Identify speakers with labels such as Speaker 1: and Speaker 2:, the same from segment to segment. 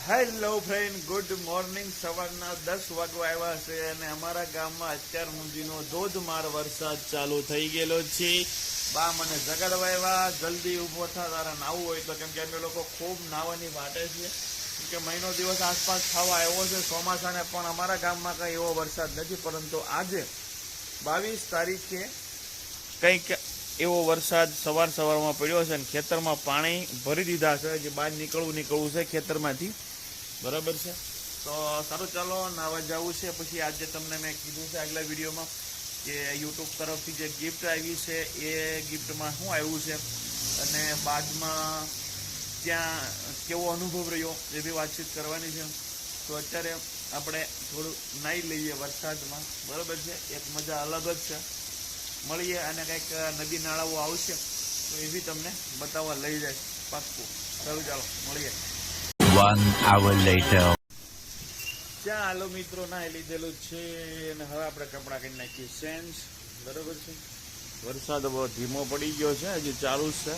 Speaker 1: Hello friend, good morning. સવારના 10 વાગવા આવ્યા છે અને અમારા ગામમાં અત્યાર સુધીનો ધોધમાર વરસાદ ચાલુ થઈ ગયેલો છે. બા મને જગાડવા આવ્યા, જલ્દી ઊભો થા, તારા નાવું હોય તો. કેમ કે અમે લોકો ખૂબ નાવાની વાટે છે. કેમ કે મહિનો દિવસ આસપાસ થવા આવ્યો છે ચોમાસાને, પણ અમારા ગામમાં કંઈ એવો વરસાદ નથી. પરંતુ આજે 22 તારીખે કંઈક એવો વરસાદ સવારમાં પડ્યો છે અને ખેતરમાં પાણી ભરી દીધા છે. જે બહાર નીકળવું છે ખેતરમાંથી. બરાબર છે. તો સારું, ચાલો નાવા જવું છે. પછી આજે તમને મેં કીધું છે આગલા વિડીયોમાં કે યુટ્યુબ તરફથી જે ગિફ્ટ આવી છે એ ગિફ્ટમાં શું આવ્યું છે અને બાદમાં ત્યાં કેવો અનુભવ રહ્યો એ બી વાતચીત કરવાની છે. તો અત્યારે આપણે થોડું નાહી લઈએ વરસાદમાં. બરાબર છે. એક મજા અલગ જ છે. મળીએ અને કંઈક નદી નાળાઓ આવશે તો એ બી તમને બતાવવા લઈ જાય પાક્કું. સારું, ચાલો મળીએ.
Speaker 2: 1 hour later.
Speaker 1: ચાલો મિત્રો, નાહી લીધેલું છે અને હવે આપણે કપડાં કરી નાખીએ ચેન્જ. બરાબર છે. વરસાદ બહુ ધીમો પડી ગયો છે, હજી ચાલુ જ છે,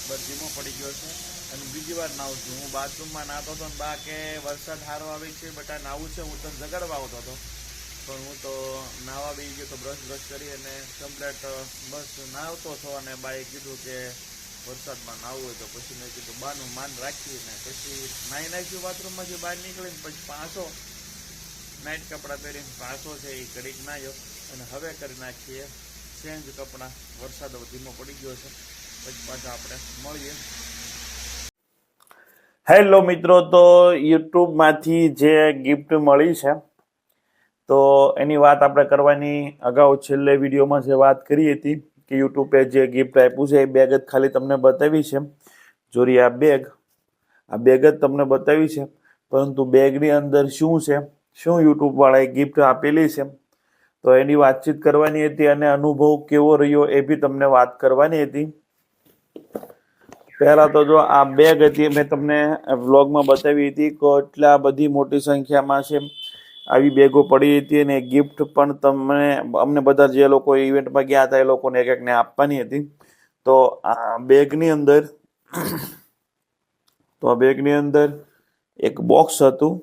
Speaker 1: બસ ધીમો પડી ગયો છે. અને બીજી વાર નાહું છું. હું બાથરૂમમાં નાહતો હતો ને બા કે વરસાદ સારો આવે છે બટા નાહવું છે. હું તો જગાડવા આવતો હતો પણ હું તો નાહવા બી ગયો તો બ્રશ કરી અને કમ્પ્લેટ બસ નાહતો હતો. અને બાએ કીધું કે વરસાદમાં નાહવું હોય તો પછી મેં કીધું બાનું માન રાખીને પછી નાહી નાખ્યું બાથરૂમમાંથી બહાર નીકળીને. પછી પાછો નાઇટ કપડાં પહેરીને પાછો છે એ ઘડીક નાહ્યો અને હવે કરી નાખીએ ચેન્જ કપડાં. વરસાદ ધીમો પડી ગયો છે, પછી પાછા આપણે મળીએ. હેલો મિત્રો, તો યુટ્યુબમાંથી જે ગિફ્ટ મળી છે તો એની વાત આપણે કરવાની. અગાઉ છેલ્લે વિડીયોમાં જે વાત કરી હતી કે યુટ્યુબે જે ગિફ્ટ આપ્યું છે એ બેગ જ ખાલી તમને બતાવી છે. જોરી આ બેગ જ તમને બતાવી છે, પરંતુ બેગની અંદર શું છે, શું યુટ્યુબ વાળાએ ગિફ્ટ આપેલી છે તો એની વાતચીત કરવાની હતી અને અનુભવ કેવો રહ્યો એ બી તમને વાત કરવાની હતી. પહેલા તો જો આ બેગ હતી, મેં તમને વ્લોગમાં બતાવી હતી કે એટલા બધી મોટી સંખ્યામાં છે આવી બેગો પડી હતી અને ગિફ્ટ પણ અમને બધા જે લોકો ઇવેન્ટમાં ગયા હતા એ લોકોને એક એકને આપવાની હતી. તો આ બેગની અંદર એક બોક્સ હતું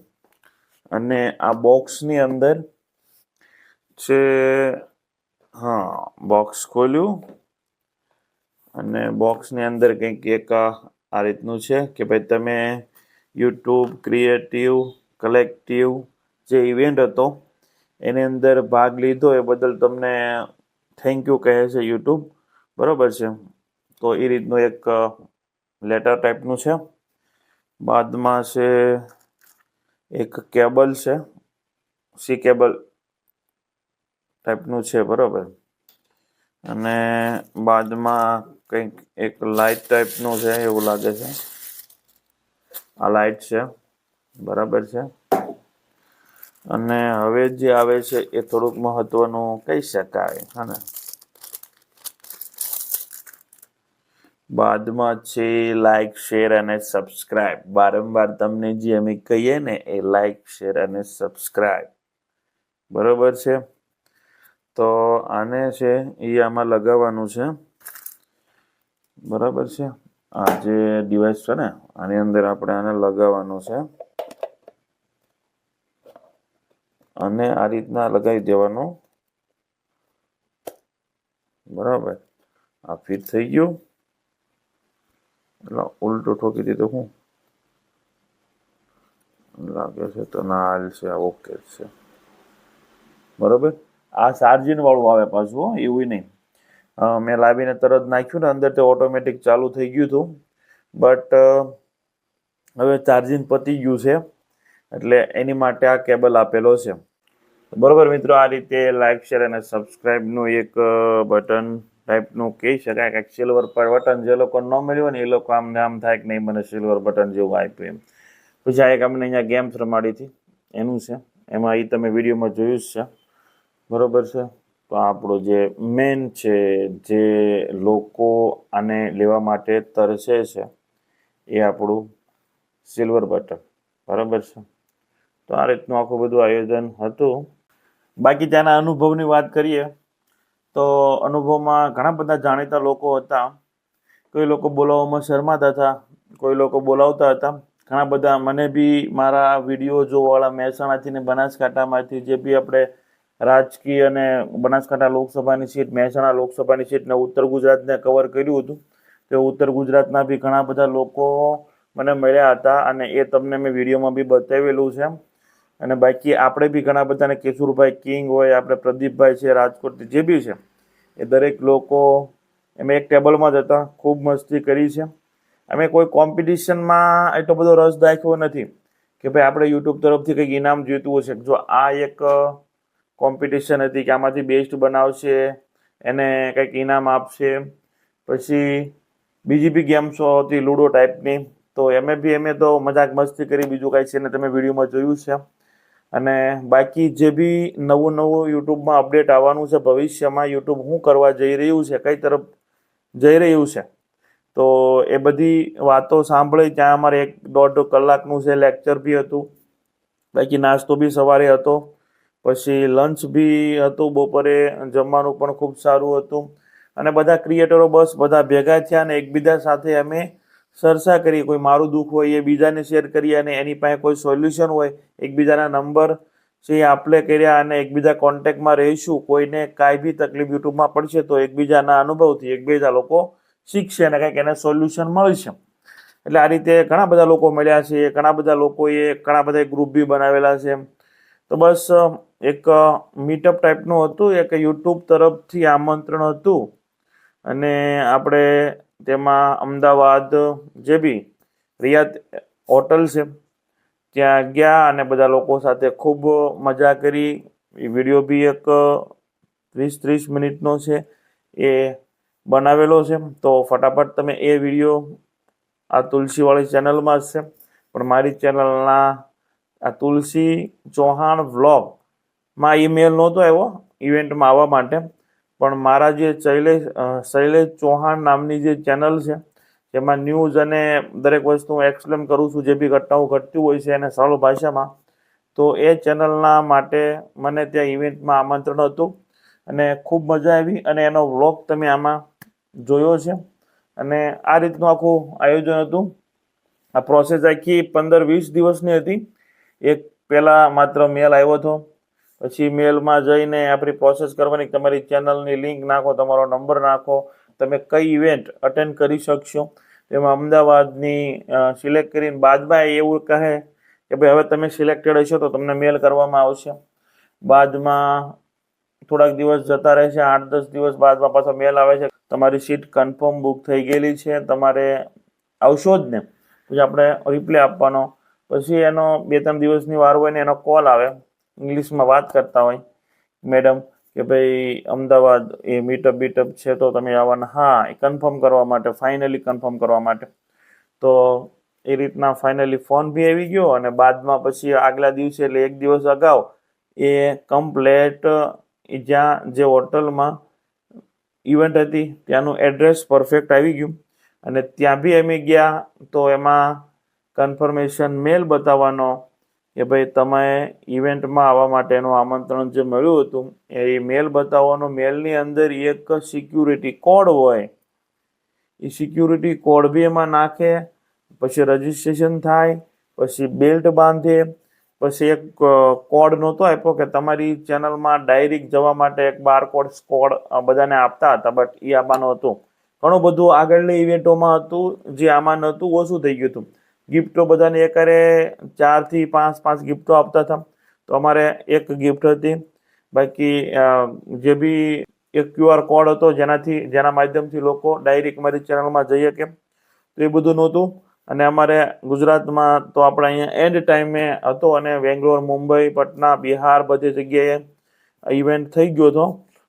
Speaker 1: અને આ બોક્સની અંદર છે, બોક્સ ખોલ્યું અને બોક્સની અંદર કંઈક એક આ રીતનું છે કે ભાઈ તમે યુટ્યુબ ક્રિએટિવ કલેક્ટિવ જે ઇવેન્ટ હતો એની અંદર ભાગ લીધો એ બદલ તમને થેન્ક યુ કહે છે યુટ્યુબ. બરાબર છે. તો એ રીતનું એક લેટર ટાઈપનું છે. બાદમાં છે એક કેબલ છે, સી કેબલ ટાઈપનું છે. બરાબર. અને બાદમાં કંઈક એક લાઇટ ટાઈપનું છે એવું લાગે છે. આ લાઇટ છે. બરાબર છે. અને હવે જે આવે છે એ થોડુંક મહત્વનું કહી શકાય. હા, બાદમાં છે લાઈક શેર અને સબસ્ક્રાઇબ. વારંવાર તમને જે અમે કહીએ ને એ લાઈક શેર અને સબસ્ક્રાઇબ. બરોબર છે. તો આને છે એ આમાં લગાવવાનું છે. બરાબર છે. આ જે ડિવાઇસ છે ને આની અંદર આપણે આને લગાવવાનું છે અને આ રીતના લગાવી દેવાનું. બરાબર. આ ફિટ થઈ ગયું. એટલે ઉલટું ઠોકી દીધું. હું લાગે છે તો ના હાલ છે. ઓકે છે. બરોબર. આ ચાર્જિંગ વાળું આવે પાછું, એવું નહીં. મેં લાવીને તરત નાખ્યું ને અંદર તે ઓટોમેટિક ચાલુ થઈ ગયું હતું, બટ હવે ચાર્જિંગ પતી ગયું છે એટલે એની માટે આ કેબલ આપેલો છે. બરોબર મિત્રો, આ રીતે લાઈક શેર અને સબસ્ક્રાઇબનું એક બટન ટાઈપનું કહી શકાય કે સિલ્વર બટન જે લોકો ન મળ્યું ને એ લોકો આમ થાય કે નહીં મને સિલ્વર બટન જેવું આપ્યું એમ. પછી આ એક અમને અહીંયા ગેમ્સ રમાડી હતી એનું છે, એમાં એ તમે વિડીયોમાં જોયું જ છે. બરોબર છે. તો આપણું જે મેન છે, જે લોકો આને લેવા માટે તરસે છે એ આપણું સિલ્વર બટન. બરાબર છે. તો આ રીતનું આખું બધું આયોજન હતું. બાકી ત્યાંના અનુભવની વાત કરીએ તો અનુભવમાં ઘણા બધા જાણીતા લોકો હતા. કોઈ લોકો બોલાવવામાં શરમાતા હતા, કોઈ લોકો બોલાવતા હતા. ઘણા બધા મને બી મારા વિડીયો જોવાવાળા મહેસાણાથી ને બનાસકાંઠામાંથી જે બી આપણે રાજકીય અને બનાસકાંઠા લોકસભાની સીટ, મહેસાણા લોકસભાની સીટ ને ઉત્તર ગુજરાતને કવર કર્યું હતું. તો ઉત્તર ગુજરાતના બી ઘણા બધા લોકો મને મળ્યા હતા અને એ તમને મેં વિડીયોમાં બી બતાવેલું છે. અને બાકી આપણે બી ઘણા બધાને કેશુરભાઈ કિંગ હોય, આપણે પ્રદીપભાઈ છે રાજકોટ જે બી છે એ દરેક લોકો અમે એક ટેબલમાં જ હતા, ખૂબ મસ્તી કરી છે. અમે કોઈ કોમ્પિટિશનમાં એટલો બધો રસ દાખ્યો નથી કે ભાઈ આપણે યુટ્યુબ તરફથી કંઈક ઇનામ જોઈતું હશે. જો આ એક કોમ્પિટિશન હતી કે આમાંથી બેસ્ટ બનાવશે એને કંઈક ઇનામ આપશે. પછી બીજી બી ગેમ્સો હતી લૂડો ટાઈપની, તો અમે તો મજાક મસ્તી કરી, બીજું કાંઈ છે ને તમે વિડીયોમાં જોયું છે. અને બાકી જે બી નવું યુટ્યુબમાં અપડેટ આવવાનું છે ભવિષ્યમાં, યુટ્યુબ શું કરવા જઈ રહ્યું છે, કઈ તરફ જઈ રહ્યું છે, તો એ બધી વાતો સાંભળી. ત્યાં અમારે 1.5 કલાકનું છે લેક્ચર બી હતું. બાકી નાસ્તો બી સવારે હતો, પછી લંચ બી હતું, બપોરે જમવાનું પણ ખૂબ સારું હતું. અને બધા ક્રિએટરો બસ બધા ભેગા થયા અને એકબીજા સાથે અમે ચર્ચા કરી. કોઈ મારું દુઃખ હોય એ બીજાને શેર કરીએ અને એની પાસે કોઈ સોલ્યુશન હોય એકબીજાના નંબર છે એ આપણે કર્યા અને એકબીજા કોન્ટેક્ટમાં રહીશું. કોઈને કાંઈ બી તકલીફ યુટ્યુબમાં પડશે તો એકબીજાના અનુભવથી એકબીજા લોકો શીખશે અને કંઈક એને સોલ્યુશન મળશે. એટલે આ રીતે ઘણા બધા લોકો મળ્યા છે, ઘણા બધા ગ્રુપ બી બનાવેલા છે. તો બસ એક મીટઅપ ટાઈપનું હતું, એક યુટ્યુબ તરફથી આમંત્રણ હતું. અને આપણે તેમાં અમદાવાદ જે બી રિયાત હોટલ છે ત્યાં ગયા અને બધા લોકો સાથે ખૂબ મજા કરી. એ વિડીયો બી એક 20-30 મિનિટનો છે એ બનાવેલો છે. તો ફટાફટ તમે એ વિડીયો આ તુલસીવાળી ચેનલમાં જ છે, પણ મારી ચેનલના આ તુલસી ચૌહાણ વ્લોગમાં ઈમેલ નહોતો આવ્યો ઇવેન્ટમાં આવવા માટે, પણ મારા જે શૈલેષ ચૌહાણ નામની જે ચેનલ છે જેમાં ન્યૂઝ અને દરેક વસ્તુ હું એક્સપ્લેન કરું છું, જે બી ઘટનાઓ ઘટતી હોય છે એને સરળ ભાષામાં. તો એ ચેનલના માટે મને ત્યાં ઇવેન્ટમાં આમંત્રણ હતું અને ખૂબ મજા આવી અને એનો વ્લોગ તમે આમાં જોયો છે. અને આ રીતનું આખું આયોજન હતું. આ પ્રોસેસ આખી 15-20 દિવસની હતી. એક પહેલાં માત્ર મેલ આવ્યો હતો, પછી મેલમાં જઈને આપણી પ્રોસેસ કરવાની, તમારી ચેનલની લિંક નાખો, તમારો નંબર નાખો, તમે કઈ ઇવેન્ટ અટેન્ડ કરી શકશો. તેમાં અમદાવાદની સિલેક્ટ કરીને બાદમાં એવું કહે કે ભાઈ હવે તમે સિલેક્ટેડ હશો તો તમને મેલ કરવામાં આવશે. બાદમાં થોડાક દિવસ જતા રહેશે, 8-10 દિવસ બાદમાં પાછો મેલ આવે છે તમારી સીટ કન્ફર્મ બુક થઈ ગયેલી છે, તમારે આવશો જ ને. પછી આપણે રિપ્લાય આપવાનો. પછી એનો 2-3 દિવસની વાર હોય ને એનો કોલ આવે, ઇંગ્લિશમાં વાત કરતા હોય મેડમ કે ભાઈ અમદાવાદ એ મીટઅપ છે તો તમે આવવાના. હા, એ કન્ફર્મ કરવા માટે, ફાઇનલી કન્ફર્મ કરવા માટે. તો એ રીતના ફાઇનલી ફોન બી આવી ગયો અને બાદમાં પછી આગલા દિવસે એટલે 1 દિવસ અગાઉ એ કમ્પ્લેટ જ્યાં જે હોટલમાં ઇવેન્ટ હતી ત્યાંનું એડ્રેસ પરફેક્ટ આવી ગયું. અને ત્યાં બી અમે ગયા તો એમાં કન્ફર્મેશન મેલ બતાવવાનો કે ભાઈ તમે ઇવેન્ટમાં આવવા માટેનું આમંત્રણ જે મળ્યું હતું એ મેલ બતાવવાનો. મેલની અંદર એક સિક્યુરિટી કોડ હોય, એ સિક્યુરિટી કોડ બી એમાં નાખે, પછી રજિસ્ટ્રેશન થાય, પછી બેલ્ટ બાંધે, પછી એક કોડ નહોતો આપ્યો કે તમારી ચેનલમાં ડાયરેક્ટ જવા માટે એક બારકોડ કોડ બધાને આપતા હતા, બટ એ આપવાનું હતું. ઘણું બધું આગળની ઇવેન્ટોમાં હતું જે આમાં નહોતું, ઓછું થઈ ગયું હતું. ગિફ્ટો બધાને એકારે 4 થી 5 ગિફ્ટો આપતા હતા, તો અમારે એક ગિફ્ટ હતી. બાકી જે બી એક QR કોડ હતો જેના માધ્યમથી લોકો ડાયરેક્ટ મારી ચેનલમાં જઈ શકે, તો એ બધું નહોતું. અને અમારે ગુજરાતમાં તો આપણે અહીંયા એન્ડ ટાઈમે હતો અને બેંગ્લોર, મુંબઈ, પટના, બિહાર બધી જગ્યાએ ઇવેન્ટ થઈ ગયો હતો.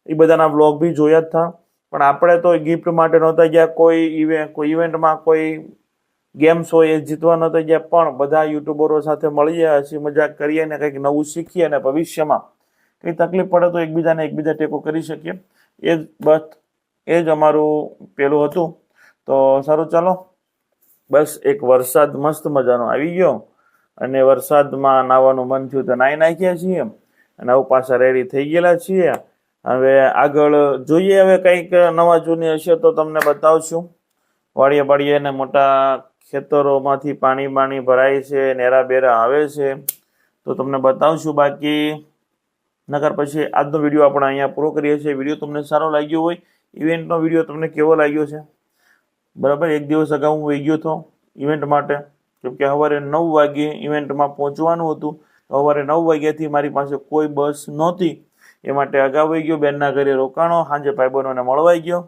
Speaker 1: એ બધાના વ્લોગ બી જોયા જ હતા. પણ આપણે તો ગિફ્ટ માટે નહોતા ગયા, કોઈ ઇવેન્ટમાં કોઈ ગેમ્સ હોય એ જીતવા નહોતા ગયા, પણ બધા યુટ્યુબરો સાથે મળીએ, હસી મજાક કરીએ ને કંઈક નવું શીખીએ અને ભવિષ્યમાં કંઈ તકલીફ પડે તો એકબીજા ટેકો કરી શકીએ. એ જ અમારું પેલું હતું. તો સારું, ચાલો. બસ એક વરસાદ મસ્ત મજાનો આવી ગયો અને વરસાદમાં નાહવાનું મન થયું તો નાહી નાખ્યા છીએ અને હવે પાછા રેડી થઈ ગયેલા છીએ. હવે આગળ જોઈએ, હવે કંઈક નવા જૂની હશે તો તમને બતાવશું. વાળીએ ને મોટા ખેતરોમાંથી પાણી ભરાય છે, નેરા બેરા આવે છે, તો તમને બતાવશું. બાકી નકર પછી આજનો વિડીયો આપણે અહીંયા પૂરો કરીએ છીએ. વિડીયો તમને સારો લાગ્યો હોય, ઇવેન્ટનો વિડીયો તમને કેવો લાગ્યો છે બરાબર. એક દિવસ અગાઉ હું વહી ગયો હતો ઇવેન્ટ માટે, કેમ કે સવારે 9 વાગે ઇવેન્ટમાં પહોંચવાનું હતું. સવારે 9 વાગ્યાથી મારી પાસે કોઈ બસ નહોતી, એ માટે અગાઉ વહી ગયો, બેનના ઘરે રોકાણો, સાંજે ભાઈબંધોને મળવા ગયો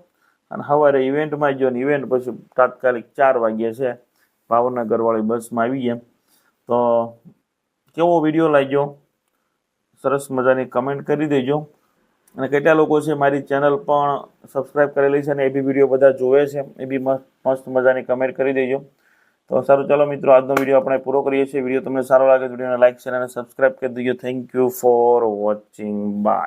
Speaker 1: અને સવારે ઇવેન્ટમાં ગયો. ને ઇવેન્ટ પછી તાત્કાલિક 4 વાગ્યા છે ભાવનગરવાળી બસમાં આવી ગયા. તો કેવો વિડીયો લાગ્યો સરસ મજાની કમેન્ટ કરી દેજો. અને કેટલા લોકો છે મારી ચેનલ પણ સબસ્ક્રાઈબ કરેલી છે અને એ બી વિડીયો બધા જોવે છે, એ બી મસ્ત મજાની કમેન્ટ કરી દેજો. તો સારું, ચાલો મિત્રો, આજનો વિડીયો આપણે પૂરો કરીએ છીએ. વિડીયો તમને સારો લાગે તો વિડીયોને લાઈક, શેર અને સબસ્ક્રાઈબ કરી દેજો. Thank you for watching. By.